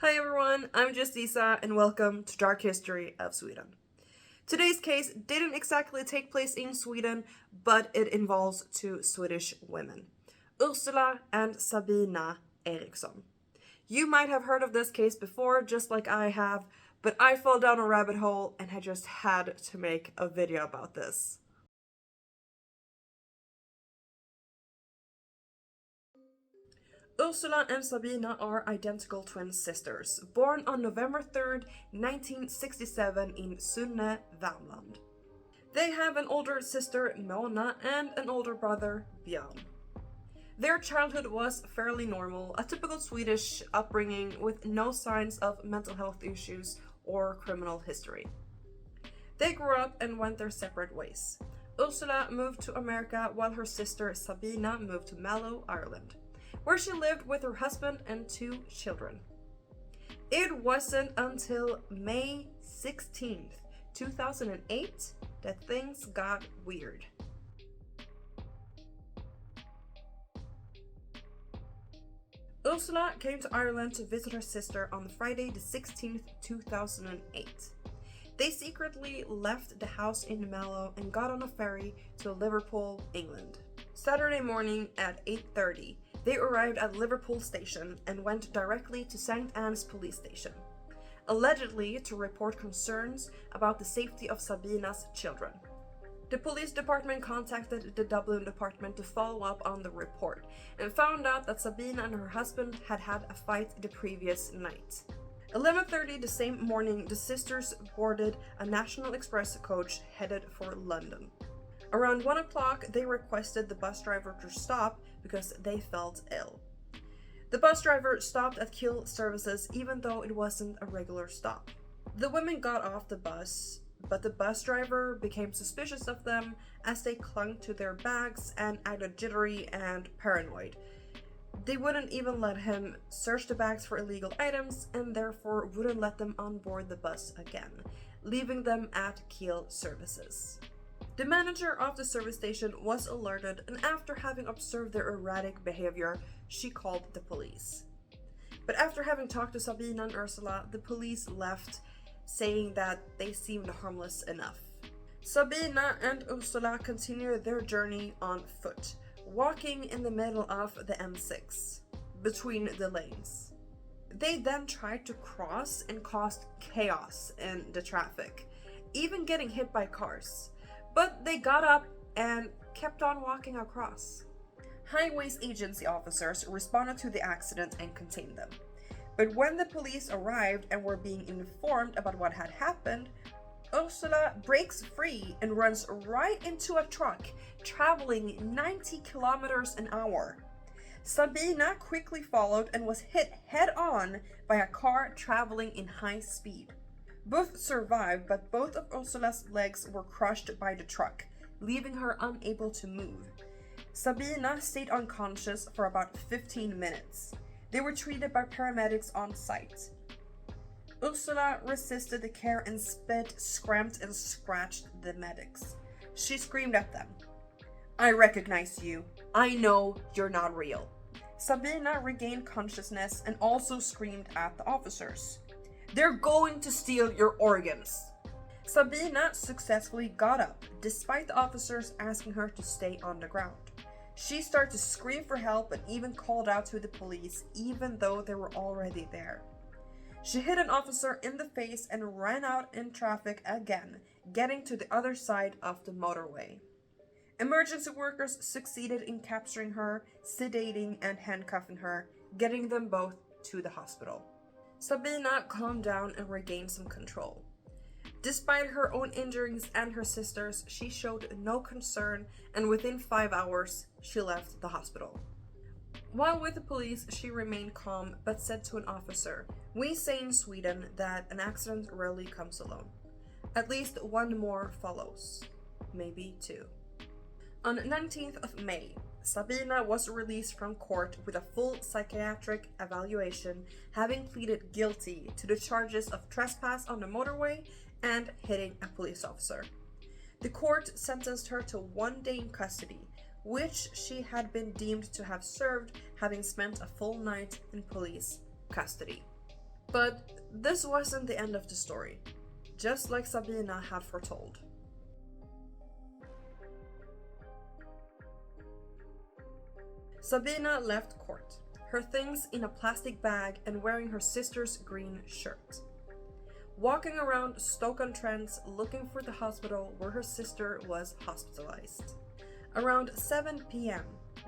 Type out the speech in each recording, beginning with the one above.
Hi everyone, I'm just Isa and welcome to Dark History of Sweden. Today's case didn't exactly take place in Sweden, but it involves two Swedish women, Ursula and Sabina Eriksson. You might have heard of this case before, just like I have, but I fell down a rabbit hole and I just had to make a video about this. Ursula and Sabina are identical twin sisters, born on November 3rd, 1967 in Sunne, Värmland. They have an older sister, Mona, and an older brother, Björn. Their childhood was fairly normal, a typical Swedish upbringing with no signs of mental health issues or criminal history. They grew up and went their separate ways. Ursula moved to America while her sister Sabina moved to Mallow, Ireland, where she lived with her husband and two children. It wasn't until May 16th, 2008 that things got weird. Ursula came to Ireland to visit her sister on Friday the 16th, 2008. They secretly left the house in Mallow and got on a ferry to Liverpool, England. Saturday morning at 8:30, they arrived at Liverpool station and went directly to St. Anne's police station, allegedly to report concerns about the safety of Sabina's children. The police department contacted the Dublin department to follow up on the report and found out that Sabina and her husband had had a fight the previous night. 11:30 the same morning, the sisters boarded a National Express coach headed for London. Around 1 o'clock, they requested the bus driver to stop because they felt ill. The bus driver stopped at Kiel services even though it wasn't a regular stop. The women got off the bus, but the bus driver became suspicious of them as they clung to their bags and acted jittery and paranoid. They wouldn't even let him search the bags for illegal items and therefore wouldn't let them on board the bus again, leaving them at Kiel services. The manager of the service station was alerted, and after having observed their erratic behavior, she called the police. But after having talked to Sabina and Ursula, the police left, saying that they seemed harmless enough. Sabina and Ursula continued their journey on foot, walking in the middle of the M6, between the lanes. They then tried to cross and caused chaos in the traffic, even getting hit by cars. But they got up and kept on walking across. Highways agency officers responded to the accident and contained them. But when the police arrived and were being informed about what had happened, Ursula breaks free and runs right into a truck traveling 90 kilometers an hour. Sabina quickly followed and was hit head-on by a car traveling in high speed. Both survived, but both of Ursula's legs were crushed by the truck, leaving her unable to move. Sabina stayed unconscious for about 15 minutes. They were treated by paramedics on site. Ursula resisted the care and spit, scramped, and scratched the medics. She screamed at them, "I recognize you. I know you're not real." Sabina regained consciousness and also screamed at the officers, "They're going to steal your organs." Sabina successfully got up, despite the officers asking her to stay on the ground. She started to scream for help and even called out to the police, even though they were already there. She hit an officer in the face and ran out in traffic again, getting to the other side of the motorway. Emergency workers succeeded in capturing her, sedating and handcuffing her, getting them both to the hospital. Sabina calmed down and regained some control. Despite her own injuries and her sister's, she showed no concern, and within 5 hours, she left the hospital. While with the police, she remained calm but said to an officer, "We say in Sweden that an accident rarely comes alone. At least one more follows. Maybe two." On 19th of May, Sabina was released from court with a full psychiatric evaluation, having pleaded guilty to the charges of trespass on the motorway and hitting a police officer. The court sentenced her to 1 day in custody, which she had been deemed to have served, having spent a full night in police custody. But this wasn't the end of the story, just like Sabina had foretold. Sabina left court, her things in a plastic bag and wearing her sister's green shirt. Walking around Stoke-on-Trent looking for the hospital where her sister was hospitalized. Around 7 p.m.,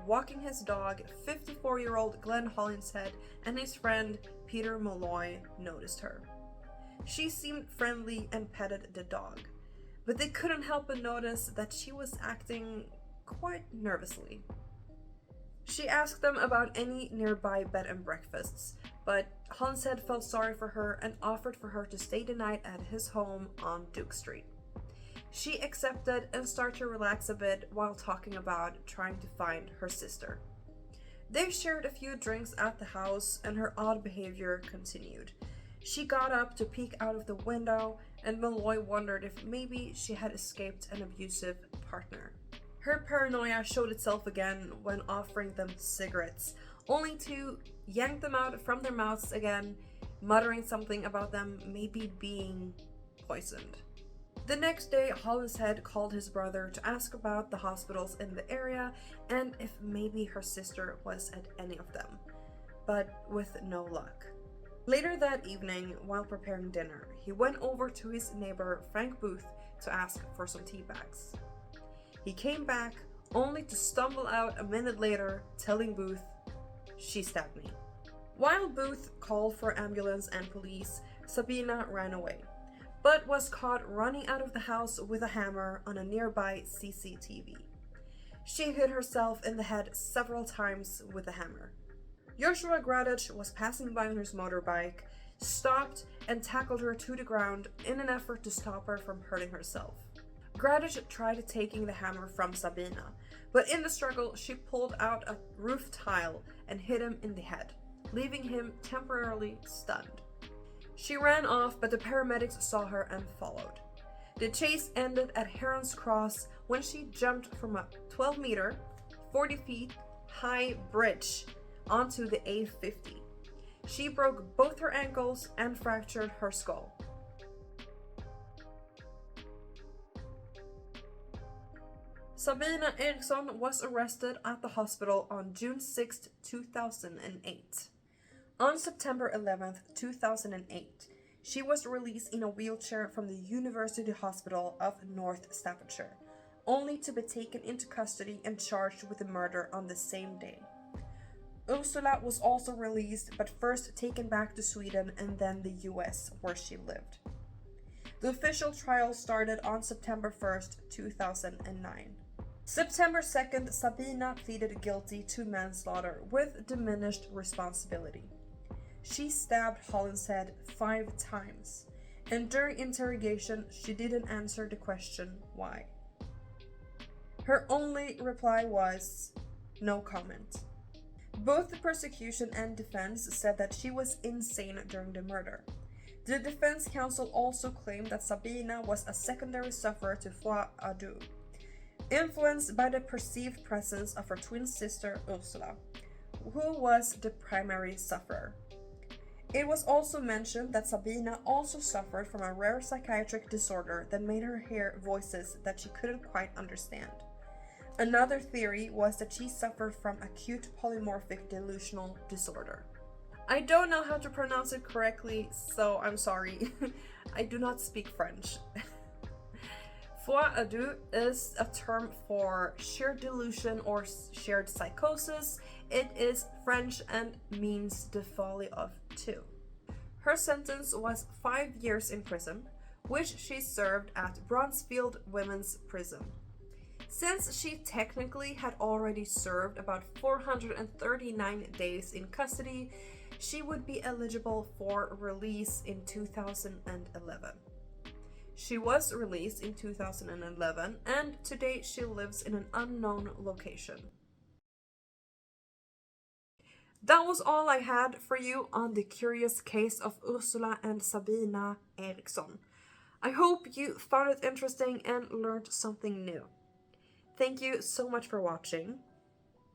walking his dog, 54-year-old Glenn Hollinshead and his friend Peter Malloy noticed her. She seemed friendly and petted the dog, but they couldn't help but notice that she was acting quite nervously. She asked them about any nearby bed and breakfasts, but Hollinshead felt sorry for her and offered for her to stay the night at his home on Duke Street. She accepted and started to relax a bit while talking about trying to find her sister. They shared a few drinks at the house and her odd behavior continued. She got up to peek out of the window and Malloy wondered if maybe she had escaped an abusive partner. Her paranoia showed itself again when offering them cigarettes, only to yank them out from their mouths again, muttering something about them maybe being poisoned. The next day, Hollinshead called his brother to ask about the hospitals in the area and if maybe her sister was at any of them, but with no luck. Later that evening, while preparing dinner, he went over to his neighbor Frank Booth to ask for some tea bags. He came back only to stumble out a minute later, telling Booth, "She stabbed me." While Booth called for ambulance and police, Sabina ran away, but was caught running out of the house with a hammer on a nearby CCTV. She hit herself in the head several times with the hammer. Joshua Gradich was passing by on his motorbike, stopped and tackled her to the ground in an effort to stop her from hurting herself. Gradich tried taking the hammer from Sabina, but in the struggle she pulled out a roof tile and hit him in the head, leaving him temporarily stunned. She ran off, but the paramedics saw her and followed. The chase ended at Heron's Cross when she jumped from a 12-meter, 40 feet high bridge onto the A50. She broke both her ankles and fractured her skull. Sabina Eriksson was arrested at the hospital on June 6, 2008. On September 11, 2008, she was released in a wheelchair from the University Hospital of North Staffordshire, only to be taken into custody and charged with the murder on the same day. Ursula was also released, but first taken back to Sweden and then the US, where she lived. The official trial started on September 1st, 2009. September 2nd, Sabina pleaded guilty to manslaughter with diminished responsibility. She stabbed Hollinshead 5 times, and during interrogation, she didn't answer the question why. Her only reply was, "No comment." Both the prosecution and defense said that she was insane during the murder. The defense counsel also claimed that Sabina was a secondary sufferer to foile deux, influenced by the perceived presence of her twin sister Ursula, who was the primary sufferer. It was also mentioned that Sabina also suffered from a rare psychiatric disorder that made her hear voices that she couldn't quite understand. Another theory was that she suffered from acute polymorphic delusional disorder. I don't know how to pronounce it correctly, so I'm sorry. I do not speak French. Foile deux is a term for shared delusion or shared psychosis. It is French and means the folly of two. Her sentence was 5 years in prison, which she served at Bronzefield Women's Prison. Since she technically had already served about 439 days in custody, she would be eligible for release in 2011. She was released in 2011, and today she lives in an unknown location. That was all I had for you on the curious case of Ursula and Sabina Eriksson. I hope you found it interesting and learned something new. Thank you so much for watching.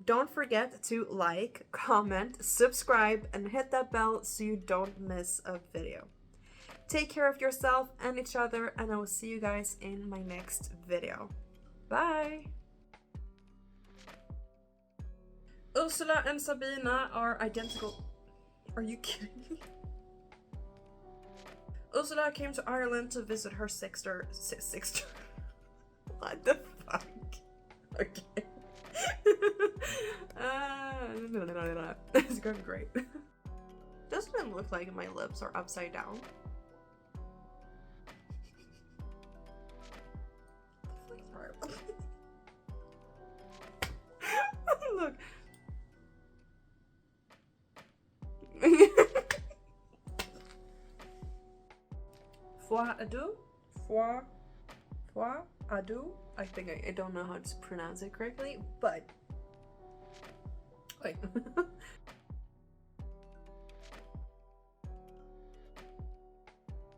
Don't forget to like, comment, subscribe, and hit that bell so you don't miss a video. Take care of yourself and each other, and I will see you guys in my next video. Bye! Ursula and Sabina are identical. Are you kidding me? Ursula came to Ireland to visit her sister. What the fuck? Okay. It's going great. Doesn't it look like my lips are upside down? Look. Foie deux? Foie deux? I think I don't know how to pronounce it correctly, but... Wait.